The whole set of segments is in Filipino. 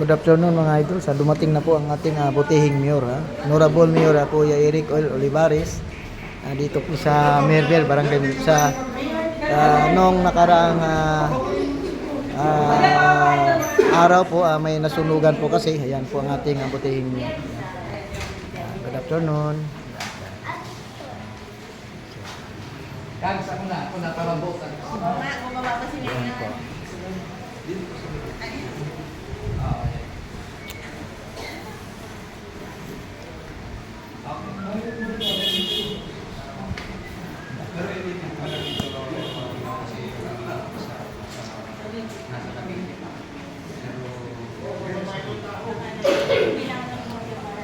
Good afternoon mga idol. Sa dumating na po ang ating butihing mayor, Honorable Mayor Kuya Eric Olivares. Dito po sa Merbel, Barangay sa noong nakaraang araw po may nasunugan po kasi. Ayan po ang ating butihing mayor. Good afternoon. Kansa ko na, ako natarabutan. Oo nga, kung mababa si Mayor.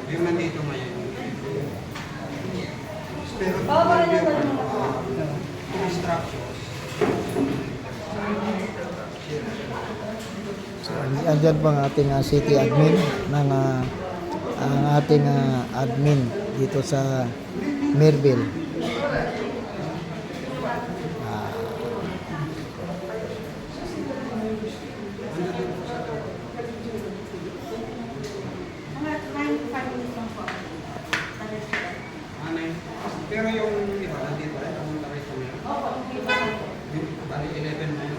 Yung nandito ngayon. Pero instructions. So, andyan po ang ating city admin ng ang ating admin dito sa Merbel. Pero yung iba, nandito rin, pumunta kayo sa meron. Oo, Bali 11 na yun.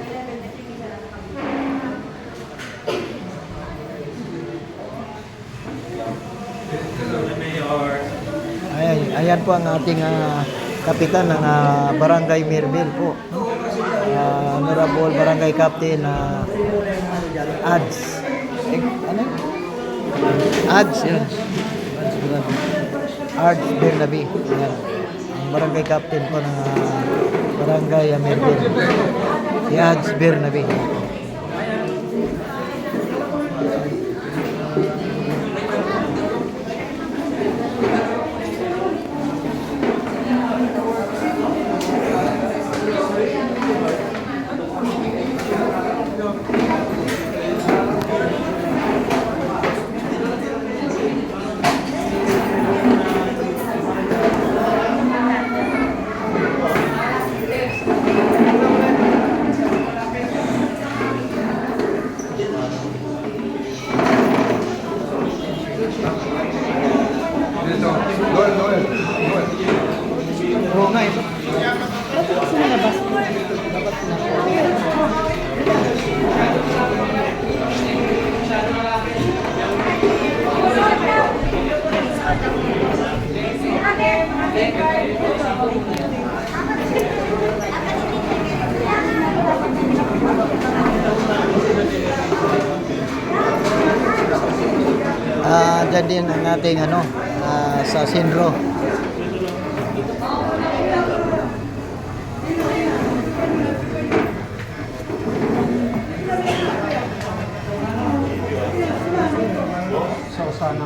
Ayan po ang ating kapitan ng Barangay Merbel po. Honorable Barangay Captain Ads. Ano? Ads, yun. Ads Bernabe. Ayan. Ang Barangay Captain po ng Barangay Merbel. Si Ads Bernabe. Oo nga ito. Dyan din ang ating sa Sinro. So, sana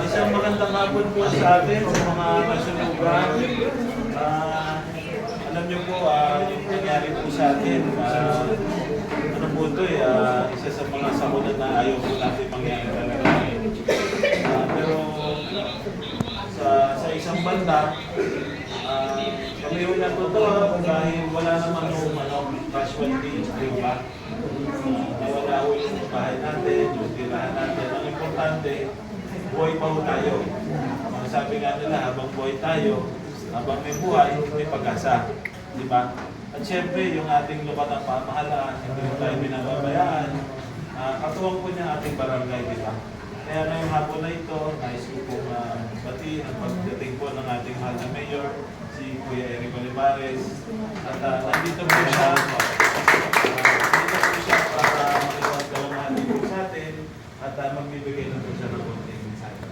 Isang magandang hapon po sa atin sa mga nasunugan. Alam niyo po, yung nangyari po sa atin, ano po ito isa sa mga sakunan na ayaw po natin mangyari talaga. Pero sa isang banda, kami yung natutuwa dahil wala naman yung casualty, di ba? Nawala ho yung bahay natin, yung tirahan natin. Ang importante, buhay pa ho tayo. Sabi nga nila, habang buhay tayo, habang may buhay, may pag-asa. Di ba? At syempre, yung ating lupatang pamahalaan, hindi tayo binababayaan. Katuwang po niya ating barangay, di ba? Kaya ngayong hapon na ito, nais ko pong bati ang pagdating po ng ating mahal na mayor, si Kuya Eric Olivares. At nandito po siya. Nandito po siya para makipagdalaman po sa atin at magbibigay na po siya ng konting mensahe.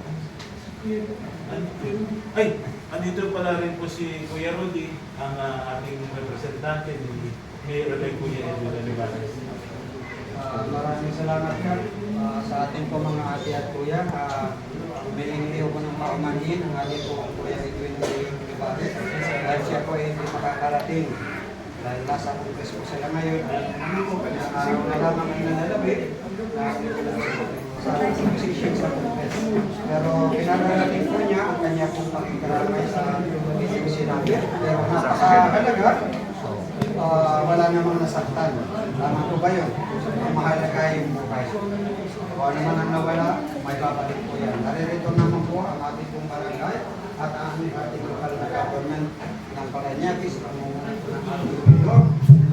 Ay, andito pala rin po si Kuya Rudy, ang ating representante ni Mayor Kuya Eric Olivares. ating po mga ate at kuya, humihingi ko ng paumanhin ang ating po kuya Edwin Olivares dahil siya po ay hindi makakarating. Dahil nasa Congress po sila ngayon, araw na lamang ang nanalabi sa position sa Congress. Pero pinararating po niya ang kanya pong pagkakaramay sa sinabi. Pero napakahalaga, wala namang nasaktan. Tama po ba yun? Ang mahalaga yung buhay. Kung ano man ang nawala, may babalik po yan. Naririto naman po ang ating pong barangay at ang ating local na government ng Paranaques, ang ating video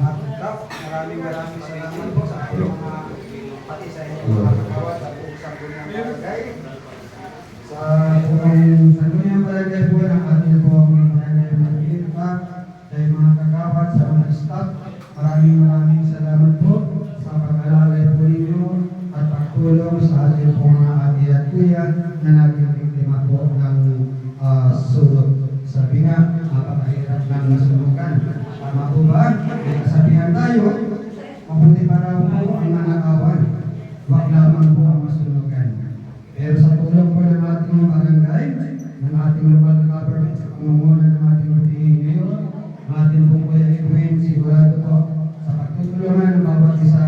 at Rap. Maraming salamat po sa mga pati sa inyong mga kagawad at kung sa bunyang barangay. Sa bunyang barangay po ng ating pong barangay Manila, sa mga kagawad, sa mga staff, maraming salamat po sa pag-alalay po ninyo at pagtulong sa ating pong mga ate at kuya na naging biktima po ng sulok. Sabi nga, napakahirap ng nasunugan. Tama po ba? May kasabihan tayo, mabuti pa raw po ang nanakawan. Huwag lamang po ang masunugan. Pero sa tulong po ng ating barangay, ng ating local government, sa pangunguna ng ating butihing mayor, ng ating pong kuya Edwin, sigurado po sa pagtutulungan ng bawat isa,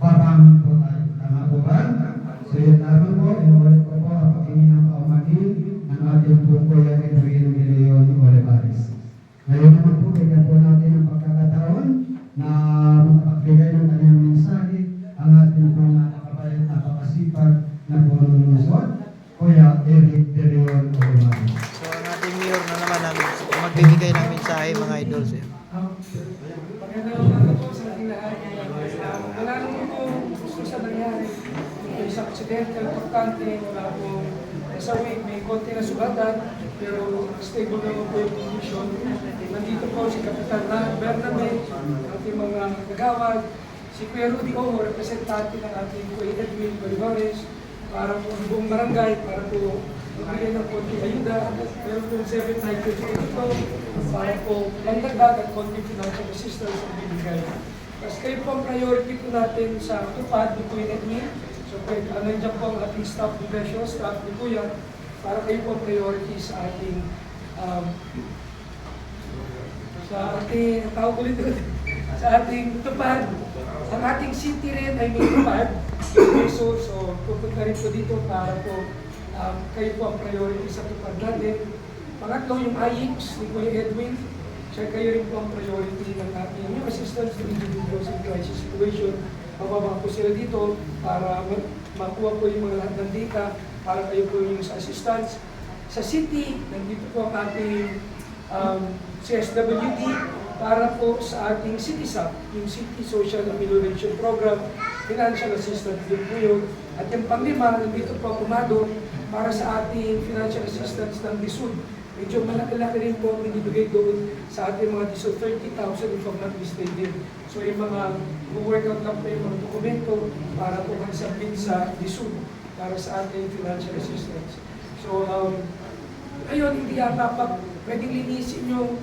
papamin po tayo. Tama po ba? So yun lamang po, inulit ko po ang paghingi ng paumanhin ng ating pong kuya Edwin Olivares. Ngayon naman po, bigyan po natin ang pagkakataon na makapagbigay ng kanyang mensahe ang ating pong napakabayat, napakasipag na pununusot, Kuya Eric De Leon Olivares. So ang ating mayor na naman ang magbibigay ng mensahe mga idols. Magandang umaga po sa ating lahat. Wala naman po gusto sa nangyari. Ito isang aksidente, importante, wala po sa week, may konti na sugatan, pero stable naman po yung condition. Nandito po si Kapitan Bernabe, ating mga kagawad, si Kuya Rudy Oho, representante ng ating Kuya Edwin Olivares, para po ang buong barangay, para po magbigay ng konti ayuda. Meron po 7 items dito, para po mandagdag at konti financial assistance ang bibigay. Kasi kayo po ang priority po natin sa tupad ni Kuya Edwin. So, nandiyan po ang ating staff professional, staff ni Kuya, para kayo po priority sa ating tawag ulit sa ating tupad. Ang ating city rin ay may tupad. So pupunta rin po dito para po kayo po ang priority sa tupad natin. Pangatlo, yung IX ni Kuya Edwin. Siya kayo rin po ang priority ng ating new assistance to individuals in crisis situation. Mababa po sila dito para makuha po yung mga lahat ng data para kayo po yung sa assistance. Sa city, nandito po ang ating CSWD para po sa ating CitySAP, yung City Social Amelioration Program, financial assistance din po yun. At yung panglima, nandito po kumado para sa ating financial assistance ng DSUD. Medyo malaki-laki rin po ang binibigay doon sa ating mga DSUD, 30,000 if I'm not mistaken. So yung mga workout lang po yung mga dokumento para po mag-submit sa DSUD para sa ating financial assistance. So, ayun, hindi yata pwedeng linisin yung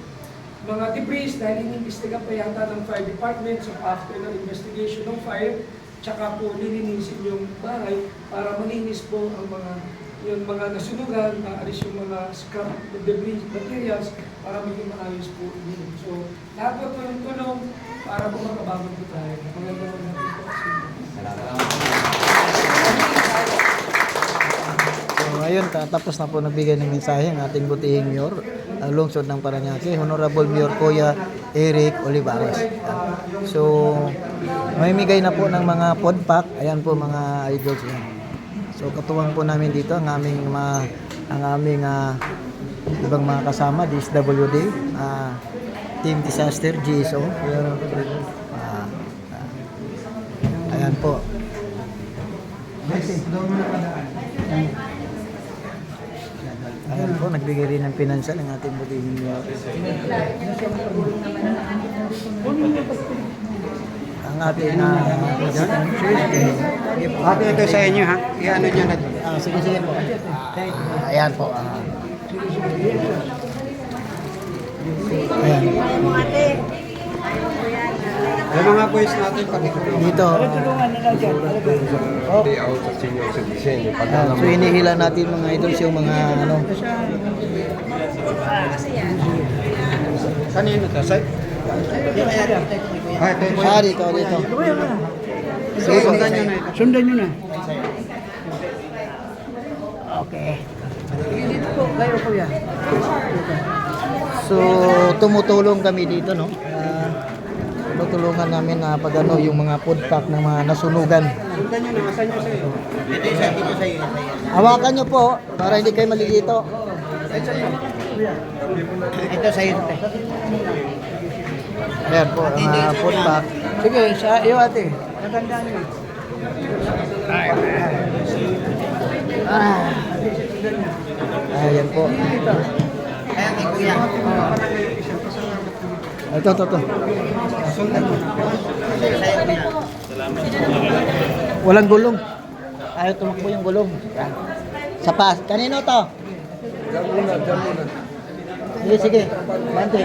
mga debris dahil inimbestiga pa yata ng fire department. So, after ng investigation ng fire, tsaka po lilinisin yung bahay para malinis po ang mga nasunugan, maalis yung mga scrap debris materials para maging maayos po yun. So, lahat po yung tulong para po makabagon po tayo. Magandang natin po. So ngayon, tapos na po nagbigay ng mensahe ang ating butihing mayor, ang lungsod ng Paranaque, Honorable Mayor Kuya Eric Olivares. So, mamimigay na po ng mga pod pack. Ayan po mga idols yan. So, katuwang po namin dito ang aming ibang mga kasama, DSWD, Team Disaster, GSO. Ayan po. Ayan po, nagbigay rin ng pinansyal ng ating butihing mayor. Ang ating Ate, ito sa inyo ha. I-ano nyo na. sige po. Ayan po. Ayan. Yung mga boys natin, pakikita. Dito. Oh. Layout sa senior citizen. Ayan, so hinihila natin mga idols yung mga ano. Kanino to? Say? Ay, ito. Dito, dito. Sige, sundan nyo na ito. Sundan nyo na. Okay. Dito po, kayo kuya. So, tumutulong kami dito, no? Tutulungan namin na pag ano, yung mga food pack ng mga nasunugan. Sundan nyo na, asan nyo sa'yo? Hawakan nyo po para hindi kayo malilito. Ito sa'yo. Ayan po, ang mga food pack. Sige, sa iyo ate. Natandaan nyo. Ayan po. Ito. Walang gulong. Ayaw tumakbo yung gulong. Yan. Sa pas. Kanino to? Sige. Bante.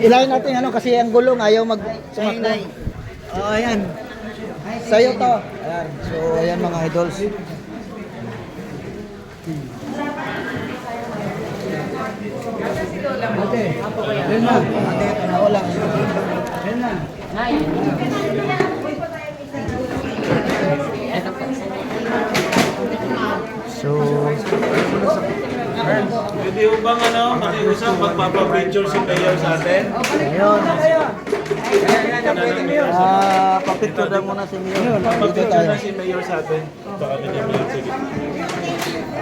Ilayin natin ano kasi ang gulong ayaw mag tumakbo. Oh, ayan. Sa'yo to. Ayan. So, ayan mga idols. Yan na. Ate, ito na wala. Yan na. So, Pwede ho bang makiusap, magpapapicture si Mayor sa atin? ayun. Papicture daw muna si Mio. Dito Papapicture tayo. na si Mayor sa atin. Baka minimil, sige.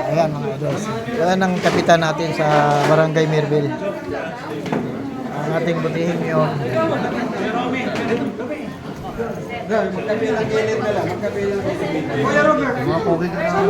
Ayan mga idols. Yan ang kapitan natin sa Barangay Mirville. Ang ating butihing yun. Magkabilang gilid na lang, magkabilang gilid. Kuya Robert! Mga pogi ka na.